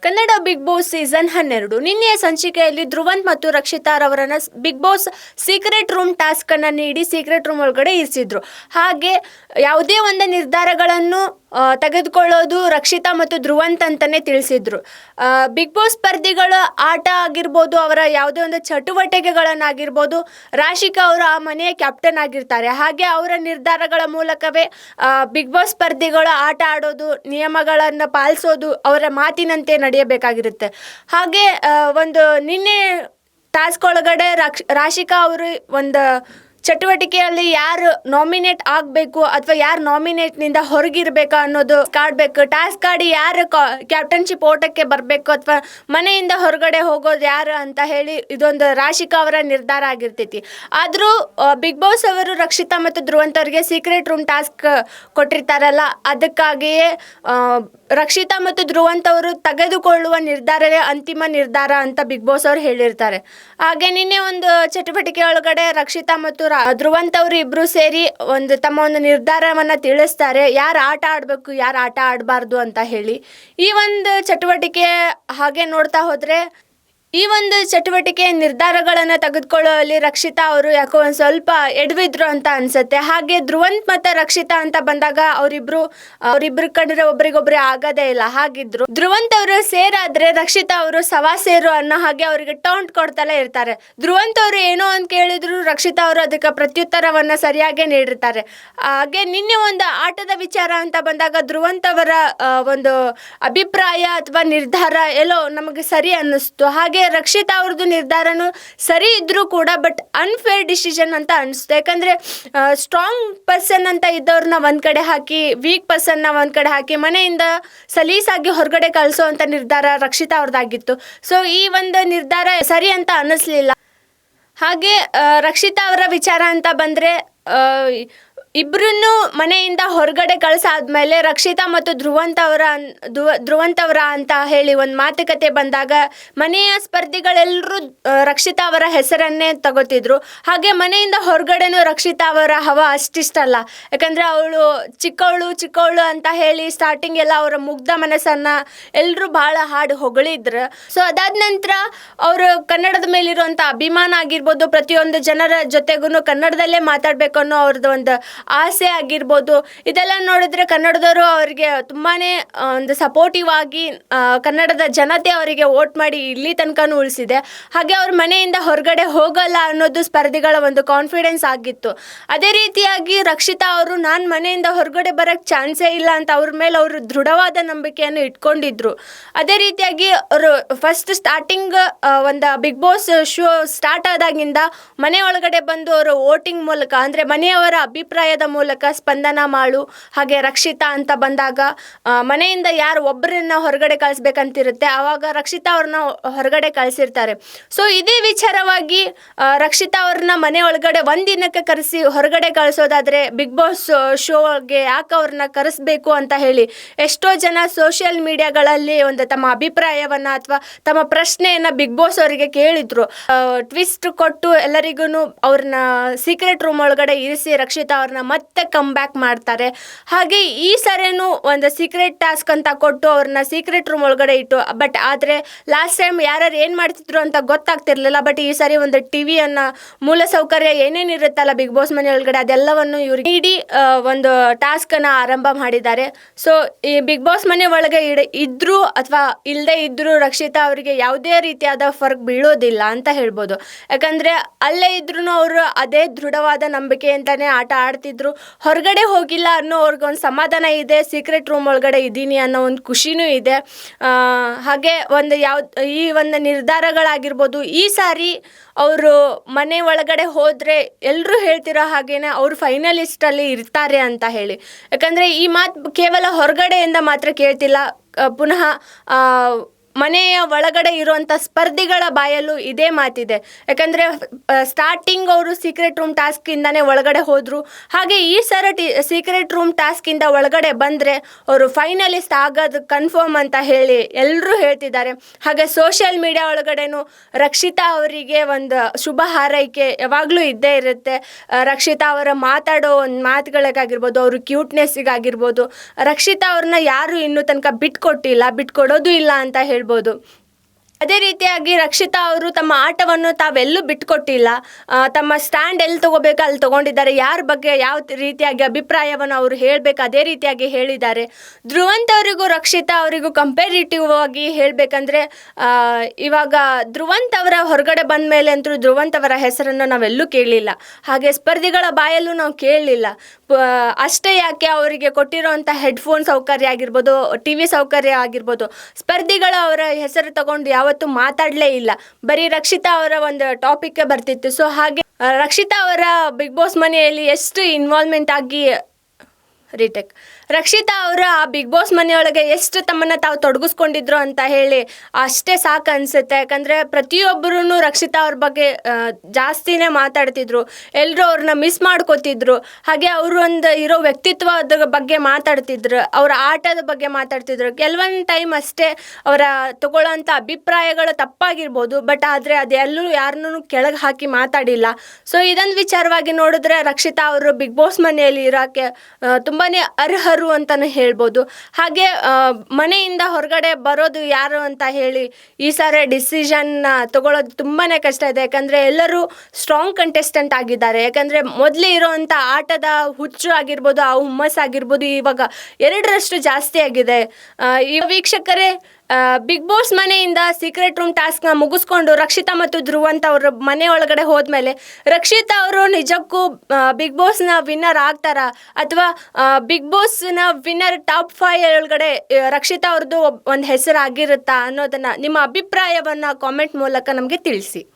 Kannada big boss season 12 ನಿನ್ನೆಯ ಸಂಚಿಕೆಯಲ್ಲಿ ಧ್ರುವಂತ್ ಮತ್ತು ರಕ್ಷಿತಾರವರನ್ನ big boss secret room task ಅನ್ನ ನೀಡಿ ಸೀಕ್ರೆಟ್ ರೂಮ್ ಒಳಗಡೆ ಇರಿಸಿದ್ರು. ಹಾಗೆ ಯಾವುದೇ ಒಂದು ನಿರ್ಧಾರಗಳನ್ನು ತೆಗೆದುಕೊಳ್ಳೋದು ರಕ್ಷಿತಾ ಮತ್ತು ಧ್ರುವಂತ್ ಅಂತಾನೆ ತಿಳಿಸಿದ್ರು. ಬಿಗ್ ಬಾಸ್ ಸ್ಪರ್ಧಿಗಳ ಆಟ ಆಗಿರ್ಬೋದು, ಅವರ ಯಾವುದೇ ಒಂದು ಚಟುವಟಿಕೆಗಳನ್ನಾಗಿರ್ಬೋದು, ರಾಶಿಕಾ ಅವರು ಆ ಮನೆಯ ಕ್ಯಾಪ್ಟನ್ ಆಗಿರ್ತಾರೆ. ಹಾಗೆ ಅವರ ನಿರ್ಧಾರಗಳ ಮೂಲಕವೇ ಬಿಗ್ ಬಾಸ್ ಸ್ಪರ್ಧಿಗಳ ಆಟ ಆಡೋದು, ನಿಯಮಗಳನ್ನು ಪಾಲಿಸೋದು ಅವರ ಮಾತಿನಂತೆ ನಡೆಯಬೇಕಾಗಿರುತ್ತೆ. ಹಾಗೆ ಒಂದು ನಿನ್ನೆ ಟಾಸ್ಕ್ ಒಳಗಡೆ ರಾಶಿಕಾ ಅವರು ಒಂದು ಚಟುವಟಿಕೆಯಲ್ಲಿ ಯಾರು ನಾಮಿನೇಟ್ ಆಗಬೇಕು ಅಥವಾ ಯಾರು ನಾಮಿನೇಟ್ನಿಂದ ಹೊರಗಿರಬೇಕು ಅನ್ನೋದು ಕಾಡಬೇಕು. ಟಾಸ್ಕ್ ಆಡಿ ಯಾರು ಕ್ಯಾಪ್ಟನ್ಶಿಪ್ ಓಟಕ್ಕೆ ಬರಬೇಕು ಅಥವಾ ಮನೆಯಿಂದ ಹೊರಗಡೆ ಹೋಗೋದು ಯಾರು ಅಂತ ಹೇಳಿ ಇದೊಂದು ರಾಶಿಕಾ ಅವರ ನಿರ್ಧಾರ ಆಗಿರ್ತೈತಿ. ಆದರೂ ಬಿಗ್ ಬಾಸ್ ಅವರು ರಕ್ಷಿತಾ ಮತ್ತು ಧ್ರುವಂತ್ ಅವರಿಗೆ ಸೀಕ್ರೆಟ್ ರೂಮ್ ಟಾಸ್ಕ್ ಕೊಟ್ಟಿರ್ತಾರಲ್ಲ, ಅದಕ್ಕಾಗಿಯೇ ರಕ್ಷಿತಾ ಮತ್ತು ಧ್ರುವಂತ್ ಅವರು ತೆಗೆದುಕೊಳ್ಳುವ ನಿರ್ಧಾರವೇ ಅಂತಿಮ ನಿರ್ಧಾರ ಅಂತ ಬಿಗ್ ಬಾಸ್ ಅವರು ಹೇಳಿರ್ತಾರೆ. ಹಾಗೆ ನಿನ್ನೆ ಒಂದು ಚಟುವಟಿಕೆ ಒಳಗಡೆ ರಕ್ಷಿತಾ ಮತ್ತು ಧ್ರುವಂತ್ ಅವರು ಇಬ್ರು ಸೇರಿ ತಮ್ಮ ಒಂದು ನಿರ್ಧಾರವನ್ನ ತಿಳಿಸ್ತಾರೆ, ಯಾರು ಆಟ ಆಡಬೇಕು ಯಾರು ಆಟ ಆಡಬಾರ್ದು ಅಂತ ಹೇಳಿ. ಈ ಒಂದು ಚಟುವಟಿಕೆ ಹಾಗೆ ನೋಡ್ತಾ ಹೋದ್ರೆ ಈ ಒಂದು ಚಟುವಟಿಕೆ ನಿರ್ಧಾರಗಳನ್ನು ತೆಗೆದುಕೊಳ್ಳುವಲ್ಲಿ ರಕ್ಷಿತಾ ಅವರು ಯಾಕೋ ಒಂದು ಸ್ವಲ್ಪ ಎಡವಿದ್ರು ಅಂತ ಅನ್ಸುತ್ತೆ. ಹಾಗೆ ಧ್ರುವಂತ್ ಮತ್ತು ರಕ್ಷಿತಾ ಅಂತ ಬಂದಾಗ ಅವರಿಬ್ರು ಕಂಡ್ರೆ ಒಬ್ರಿಗೊಬ್ರು ಆಗೋದೇ ಇಲ್ಲ. ಹಾಗಿದ್ರು ಧ್ರುವಂತ್ ಅವರು ಸೇರಾದ್ರೆ ರಕ್ಷಿತಾ ಅವರು ಸವಾ ಸೇರು ಅನ್ನೋ ಹಾಗೆ ಅವರಿಗೆ ಟೌಂಟ್ ಕೊಡ್ತಲೇ ಇರ್ತಾರೆ. ಧ್ರುವಂತ್ ಅವರು ಏನೋ ಅಂತ ಕೇಳಿದ್ರು ರಕ್ಷಿತಾ ಅವರು ಅದಕ್ಕೆ ಪ್ರತ್ಯುತ್ತರವನ್ನ ಸರಿಯಾಗಿ ನೀಡಿರ್ತಾರೆ. ಹಾಗೆ ನಿನ್ನೆ ಒಂದು ಆಟದ ವಿಚಾರ ಅಂತ ಬಂದಾಗ ಧ್ರುವಂತ್ ಅವರ ಒಂದು ಅಭಿಪ್ರಾಯ ಅಥವಾ ನಿರ್ಧಾರ ಎಲ್ಲೋ ನಮಗೆ ಸರಿ ಅನ್ನಿಸ್ತು. ಹಾಗೆ ರಕ್ಷಿತಾ ಅವ್ರದ್ದು ನಿರ್ಧಾರನೂ ಸರಿ ಇದ್ರೂ ಕೂಡ ಬಟ್ ಅನ್ಫೇರ್ ಡಿಸಿಷನ್ ಅಂತ ಅನಿಸ್ತು. ಯಾಕಂದರೆ ಸ್ಟ್ರಾಂಗ್ ಪರ್ಸನ್ ಅಂತ ಇದ್ದವ್ರನ್ನ ಒಂದು ಕಡೆ ಹಾಕಿ ವೀಕ್ ಪರ್ಸನ್ನ ಒಂದು ಕಡೆ ಹಾಕಿ ಮನೆಯಿಂದ ಸಲೀಸಾಗಿ ಹೊರಗಡೆ ಕಳಿಸೋ ಅಂತ ನಿರ್ಧಾರ ರಕ್ಷಿತಾ ಅವ್ರದ್ದಾಗಿತ್ತು. ಸೊ ಈ ಒಂದು ನಿರ್ಧಾರ ಸರಿ ಅಂತ ಅನ್ನಿಸ್ಲಿಲ್ಲ. ಹಾಗೆ ರಕ್ಷಿತಾ ಅವರ ವಿಚಾರ ಅಂತ ಬಂದರೆ ಇಬ್ಬರನ್ನು ಮನೆಯಿಂದ ಹೊರಗಡೆ ಕಳಿಸಾದ್ಮೇಲೆ ರಕ್ಷಿತಾ ಮತ್ತು ಧ್ರುವಂತ್ ಅವರ ಅಂತ ಹೇಳಿ ಒಂದು ಮಾತುಕತೆ ಬಂದಾಗ ಮನೆಯ ಸ್ಪರ್ಧಿಗಳೆಲ್ಲರೂ ರಕ್ಷಿತಾ ಅವರ ಹೆಸರನ್ನೇ ತಗೋತಿದ್ರು. ಹಾಗೆ ಮನೆಯಿಂದ ಹೊರಗಡೆನೂ ರಕ್ಷಿತಾ ಅವರ ಹವಾ ಅಷ್ಟಿಷ್ಟಲ್ಲ. ಯಾಕಂದರೆ ಅವಳು ಚಿಕ್ಕವಳು ಅಂತ ಹೇಳಿ ಸ್ಟಾರ್ಟಿಂಗ್ ಎಲ್ಲ ಅವರ ಮುಗ್ಧ ಮನಸ್ಸನ್ನು ಎಲ್ಲರೂ ಭಾಳ ಹಾಡು ಹೊಗಳಿದ್ರು. ಸೊ ಅದಾದ ನಂತರ ಅವರು ಕನ್ನಡದ ಮೇಲಿರುವಂಥ ಅಭಿಮಾನ ಆಗಿರ್ಬೋದು, ಪ್ರತಿಯೊಂದು ಜನರ ಜೊತೆಗೂ ಕನ್ನಡದಲ್ಲೇ ಮಾತಾಡಬೇಕು ಅನ್ನೋ ಅವ್ರದ್ದು ಒಂದು ಆಸೆ ಆಗಿರ್ಬೋದು, ಇದೆಲ್ಲ ನೋಡಿದ್ರೆ ಕನ್ನಡದವರು ಅವರಿಗೆ ತುಂಬಾ ಒಂದು ಸಪೋರ್ಟಿವ್ ಆಗಿ ಕನ್ನಡದ ಜನತೆ ಅವರಿಗೆ ವೋಟ್ ಮಾಡಿ ಇಲ್ಲಿ ತನಕನೂ ಉಳಿಸಿದೆ. ಹಾಗೆ ಅವ್ರ ಮನೆಯಿಂದ ಹೊರಗಡೆ ಹೋಗಲ್ಲ ಅನ್ನೋದು ಸ್ಪರ್ಧಿಗಳ ಒಂದು ಕಾನ್ಫಿಡೆನ್ಸ್ ಆಗಿತ್ತು. ಅದೇ ರೀತಿಯಾಗಿ ರಕ್ಷಿತಾ ಅವರು ನಾನು ಮನೆಯಿಂದ ಹೊರಗಡೆ ಬರೋಕ್ಕೆ ಚಾನ್ಸೇ ಇಲ್ಲ ಅಂತ ಅವ್ರ ಮೇಲೆ ಅವರು ದೃಢವಾದ ನಂಬಿಕೆಯನ್ನು ಇಟ್ಕೊಂಡಿದ್ರು. ಅದೇ ರೀತಿಯಾಗಿ ಅವರು ಫಸ್ಟ್ ಸ್ಟಾರ್ಟಿಂಗ್ ಒಂದು ಬಿಗ್ ಬಾಸ್ ಶೋ ಸ್ಟಾರ್ಟ್ ಆದಾಗಿಂದ ಮನೆ ಒಳಗಡೆ ಬಂದು ಅವರು ವೋಟಿಂಗ್ ಮೂಲಕ ಅಂದರೆ ಮನೆಯವರ ಅಭಿಪ್ರಾಯದ ಮೂಲಕ ಸ್ಪಂದನ ಮಾಡು ಹಾಗೆ ರಕ್ಷಿತಾ ಅಂತ ಬಂದಾಗ ಮನೆಯಿಂದ ಯಾರು ಒಬ್ಬರನ್ನ ಹೊರಗಡೆ ಕಳಿಸ್ಬೇಕಂತಿರುತ್ತೆ, ಆವಾಗ ರಕ್ಷಿತಾ ಅವ್ರನ್ನ ಹೊರಗಡೆ ಕಳಿಸಿರ್ತಾರೆ. ಸೊ ಇದೇ ವಿಚಾರವಾಗಿ ರಕ್ಷಿತಾ ಅವ್ರನ್ನ ಮನೆ ಒಳಗಡೆ ಒಂದಿನಕ್ಕೆ ಕರೆಸಿ ಹೊರಗಡೆ ಕಳಿಸೋದಾದ್ರೆ ಬಿಗ್ ಬಾಸ್ ಶೋಗೆ ಯಾಕೆ ಅವ್ರನ್ನ ಕರೆಸ್ಬೇಕು ಅಂತ ಹೇಳಿ ಎಷ್ಟೋ ಜನ ಸೋಷಿಯಲ್ ಮೀಡಿಯಾಗಳಲ್ಲಿ ಒಂದು ತಮ್ಮ ಅಭಿಪ್ರಾಯವನ್ನ ಅಥವಾ ತಮ್ಮ ಪ್ರಶ್ನೆಯನ್ನ ಬಿಗ್ ಬಾಸ್ ಅವರಿಗೆ ಕೇಳಿದ್ರು. ಟ್ವಿಸ್ಟ್ ಕೊಟ್ಟು ಎಲ್ಲರಿಗೂ ಅವ್ರನ್ನ ಸೀಕ್ರೆಟ್ ರೂಮ್ ಒಳಗಡೆ ಇರಿಸಿ ರಕ್ಷಿತಾ ಅವ್ರನ್ನ ಮತ್ತೆ ಕಮ್ ಬ್ಯಾಕ್ ಮಾಡ್ತಾರೆ. ಹಾಗೆ ಈ ಸರಿನೂ ಒಂದು ಸೀಕ್ರೆಟ್ ಟಾಸ್ಕ್ ಅಂತ ಕೊಟ್ಟು ಅವ್ರನ್ನ ಸೀಕ್ರೆಟ್ ರೂಮ್ ಒಳಗಡೆ ಇಟ್ಟು ಬಟ್ ಆದರೆ ಲಾಸ್ಟ್ ಟೈಮ್ ಯಾರ್ಯಾರು ಏನು ಮಾಡ್ತಿದ್ರು ಅಂತ ಗೊತ್ತಾಗ್ತಿರ್ಲಿಲ್ಲ. ಬಟ್ ಈ ಸರಿ ಒಂದು ಟಿವಿಯನ್ನ ಮೂಲ ಸೌಕರ್ಯ ಏನೇನಿರುತ್ತಲ್ಲ ಬಿಗ್ ಬಾಸ್ ಮನೆ ಒಳಗಡೆ ಅದೆಲ್ಲವನ್ನು ಇವ್ರು ನೀಡಿ ಒಂದು ಟಾಸ್ಕನ್ನು ಆರಂಭ ಮಾಡಿದ್ದಾರೆ. ಸೊ ಈ ಬಿಗ್ ಬಾಸ್ ಮನೆ ಒಳಗೆ ಇದ್ರೂ ಅಥವಾ ಇಲ್ಲದೆ ಇದ್ರೂ ರಕ್ಷಿತಾ ಅವರಿಗೆ ಯಾವುದೇ ರೀತಿಯಾದ ಫರ್ಕ್ ಬೀಳೋದಿಲ್ಲ ಅಂತ ಹೇಳ್ಬೋದು. ಯಾಕಂದರೆ ಅಲ್ಲೇ ಇದ್ರೂ ಅವರು ಅದೇ ದೃಢವಾದ ನಂಬಿಕೆ ಅಂತಾನೆ ಆಟ ಆಡ್ತಿದ್ರು. ಹೊರಗಡೆ ಹೋಗಿಲ್ಲ ಅನ್ನೋ ಅವ್ರಿಗೊಂದು ಸಮಾಧಾನ ಇದೆ, ಸೀಕ್ರೆಟ್ ರೂಮ್ ಒಳಗಡೆ ಇದ್ದೀನಿ ಅನ್ನೋ ಒಂದು ಖುಷಿನೂ ಇದೆ. ಹಾಗೆ ಈ ಒಂದು ನಿರ್ಧಾರಗಳಾಗಿರ್ಬೋದು, ಈ ಸಾರಿ ಅವರು ಮನೆ ಒಳಗಡೆ ಹೋದರೆ ಎಲ್ಲರೂ ಹೇಳ್ತಿರೋ ಹಾಗೇನೆ ಅವರು ಫೈನಲಿಸ್ಟಲ್ಲಿ ಇರ್ತಾರೆ ಅಂತ ಹೇಳಿ. ಯಾಕಂದರೆ ಈ ಮಾತು ಕೇವಲ ಹೊರಗಡೆಯಿಂದ ಮಾತ್ರ ಕೇಳ್ತಿಲ್ಲ, ಪುನಃ ಮನೆಯ ಒಳಗಡೆ ಇರುವಂಥ ಸ್ಪರ್ಧಿಗಳ ಬಾಯಲ್ಲೂ ಇದೇ ಮಾತಿದೆ. ಯಾಕಂದರೆ ಸ್ಟಾರ್ಟಿಂಗ್ ಅವರು ಸೀಕ್ರೆಟ್ ರೂಮ್ ಟಾಸ್ಕಿಂದನೇ ಒಳಗಡೆ ಹೋದರು. ಹಾಗೆ ಈ ಸರ ಸೀಕ್ರೆಟ್ ರೂಮ್ ಟಾಸ್ಕಿಂದ ಒಳಗಡೆ ಬಂದರೆ ಅವರು ಫೈನಲಿಸ್ಟ್ ಆಗೋದು ಕನ್ಫರ್ಮ್ ಅಂತ ಹೇಳಿ ಎಲ್ಲರೂ ಹೇಳ್ತಿದ್ದಾರೆ. ಹಾಗೆ ಸೋಷಿಯಲ್ ಮೀಡಿಯಾ ಒಳಗಡೆನೂ ರಕ್ಷಿತಾ ಅವರಿಗೆ ಒಂದು ಶುಭ ಹಾರೈಕೆ ಯಾವಾಗಲೂ ಇದ್ದೇ ಇರುತ್ತೆ. ರಕ್ಷಿತಾ ಅವರ ಮಾತಾಡೋ ಒಂದು ಮಾತುಗಳಿಗಾಗಿರ್ಬೋದು, ಅವರು ಕ್ಯೂಟ್ನೆಸ್ಸಿಗಾಗಿರ್ಬೋದು, ರಕ್ಷಿತಾ ಅವ್ರನ್ನ ಯಾರು ಇನ್ನೂ ತನಕ ಬಿಟ್ಕೊಡೋದು ಇಲ್ಲ ಅಂತ ಹೇಳ್ಬೋದು. ಹೇಳ್ಬೋದು. ಅದೇ ರೀತಿಯಾಗಿ ರಕ್ಷಿತಾ ಅವರು ತಮ್ಮ ಆಟವನ್ನು ತಾವೆಲ್ಲೂ ಬಿಟ್ಕೊಟ್ಟಿಲ್ಲ. ತಮ್ಮ ಸ್ಟ್ಯಾಂಡ್ ಎಲ್ಲಿ ತೊಗೋಬೇಕು ಅಲ್ಲಿ ತೊಗೊಂಡಿದ್ದಾರೆ. ಯಾರ ಬಗ್ಗೆ ಯಾವ ರೀತಿಯಾಗಿ ಅಭಿಪ್ರಾಯವನ್ನು ಅವರು ಹೇಳಬೇಕು ಅದೇ ರೀತಿಯಾಗಿ ಹೇಳಿದ್ದಾರೆ. ಧ್ರುವಂತ್ ಅವರಿಗೂ ರಕ್ಷಿತಾ ಅವರಿಗೂ ಕಂಪೇರಿಟಿವ್ ಆಗಿ ಹೇಳಬೇಕಂದ್ರೆ ಇವಾಗ ಧ್ರುವಂತ್ ಅವರ ಹೊರಗಡೆ ಬಂದ ಮೇಲೆ ಅಂತೂ ಧ್ರುವಂತ್ ಅವರ ಹೆಸರನ್ನು ನಾವೆಲ್ಲೂ ಕೇಳಲಿಲ್ಲ. ಹಾಗೆ ಸ್ಪರ್ಧಿಗಳ ಬಾಯಲ್ಲೂ ನಾವು ಕೇಳಲಿಲ್ಲ. ಅಷ್ಟೇ ಯಾಕೆ ಅವರಿಗೆ ಕೊಟ್ಟಿರೋಂಥ ಹೆಡ್ಫೋನ್ ಸೌಕರ್ಯ ಆಗಿರ್ಬೋದು, TV ಸೌಕರ್ಯ ಆಗಿರ್ಬೋದು, ಸ್ಪರ್ಧಿಗಳು ಅವರ ಹೆಸರು ತಗೊಂಡು ಯಾವತ್ತೂ ಮಾತಾಡಲೇ ಇಲ್ಲ. ಬರೀ ರಕ್ಷಿತಾ ಅವರ ಒಂದು ಟಾಪಿಕ್ ಬರ್ತಿತ್ತು. ಸೊ ಹಾಗೆ ರಕ್ಷಿತಾ ಅವರ ಬಿಗ್ ಬಾಸ್ ಮನೆಯಲ್ಲಿ ಎಷ್ಟು ಇನ್ವಾಲ್ವ್ಮೆಂಟ್ ಆಗಿ ರಕ್ಷಿತಾ ಅವರ ಆ ಬಿಗ್ ಬಾಸ್ ಮನೆಯೊಳಗೆ ಎಷ್ಟು ತಮ್ಮನ್ನು ತಾವು ತೊಡಗಿಸ್ಕೊಂಡಿದ್ರು ಅಂತ ಹೇಳಿ ಅಷ್ಟೇ ಸಾಕು ಅನಿಸುತ್ತೆ. ಯಾಕಂದರೆ ಪ್ರತಿಯೊಬ್ಬರೂ ರಕ್ಷಿತಾ ಅವ್ರ ಬಗ್ಗೆ ಜಾಸ್ತಿನೇ ಮಾತಾಡ್ತಿದ್ರು. ಎಲ್ಲರೂ ಅವ್ರನ್ನ ಮಿಸ್ ಮಾಡ್ಕೋತಿದ್ರು. ಹಾಗೆ ಅವರು ಒಂದು ಇರೋ ವ್ಯಕ್ತಿತ್ವದ ಬಗ್ಗೆ ಮಾತಾಡ್ತಿದ್ರು, ಅವರ ಆಟದ ಬಗ್ಗೆ ಮಾತಾಡ್ತಿದ್ರು. ಕೆಲವೊಂದು ಟೈಮ್ ಅಷ್ಟೇ ಅವರ ತಗೊಳ್ಳೋಂಥ ಅಭಿಪ್ರಾಯಗಳು ತಪ್ಪಾಗಿರ್ಬೋದು, ಬಟ್ ಆದರೆ ಅದೆಲ್ಲೂ ಯಾರನ್ನೂ ಕೆಳಗೆ ಹಾಕಿ ಮಾತಾಡಿಲ್ಲ. ಸೊ ಇದೊಂದು ವಿಚಾರವಾಗಿ ನೋಡಿದ್ರೆ ರಕ್ಷಿತಾ ಅವರು ಬಿಗ್ ಬಾಸ್ ಮನೆಯಲ್ಲಿ ಇರೋಕ್ಕೆ ತುಂಬಾ ಅರ್ಹರು ಅಂತಲೇ ಹೇಳ್ಬೋದು. ಹಾಗೆ ಮನೆಯಿಂದ ಹೊರಗಡೆ ಬರೋದು ಯಾರು ಅಂತ ಹೇಳಿ ಈ ಸಾರಿ ಡಿಸಿಷನ್ನ ತಗೊಳ್ಳೋದು ತುಂಬಾ ಕಷ್ಟ ಇದೆ. ಯಾಕಂದರೆ ಎಲ್ಲರೂ ಸ್ಟ್ರಾಂಗ್ ಕಂಟೆಸ್ಟೆಂಟ್ ಆಗಿದ್ದಾರೆ. ಯಾಕಂದರೆ ಮೊದಲೇ ಇರೋವಂಥ ಆಟದ ಹುಚ್ಚು ಆಗಿರ್ಬೋದು, ಆ ಹುಮ್ಮಸ್ಸು ಆಗಿರ್ಬೋದು, ಇವಾಗ 2ರಷ್ಟು ಜಾಸ್ತಿ ಆಗಿದೆ. ಈ ವೀಕ್ಷಕರೇ, ಬಿಗ್ ಬಾಸ್ ಮನೆಯಿಂದ ಸೀಕ್ರೆಟ್ ರೂಮ್ ಟಾಸ್ಕ್ನ ಮುಗಿಸ್ಕೊಂಡು ರಕ್ಷಿತಾ ಮತ್ತು ಧ್ರುವಂತ್ ಅವರು ಮನೆ ಒಳಗಡೆ ಹೋದ್ಮೇಲೆ ರಕ್ಷಿತಾ ಅವರು ನಿಜಕ್ಕೂ ಬಿಗ್ ಬಾಸ್ನ ವಿನ್ನರ್ ಆಗ್ತಾರಾ ಅಥವಾ ಬಿಗ್ ಬಾಸ್ನ ವಿನ್ನರ್ ಟಾಪ್ 5 ಒಳಗಡೆ ರಕ್ಷಿತಾ ಅವ್ರದ್ದು ಒಂದು ಹೆಸರು ಆಗಿರುತ್ತಾ ಅನ್ನೋದನ್ನು ನಿಮ್ಮ ಅಭಿಪ್ರಾಯವನ್ನು ಕಾಮೆಂಟ್ ಮೂಲಕ ನಮಗೆ ತಿಳಿಸಿ.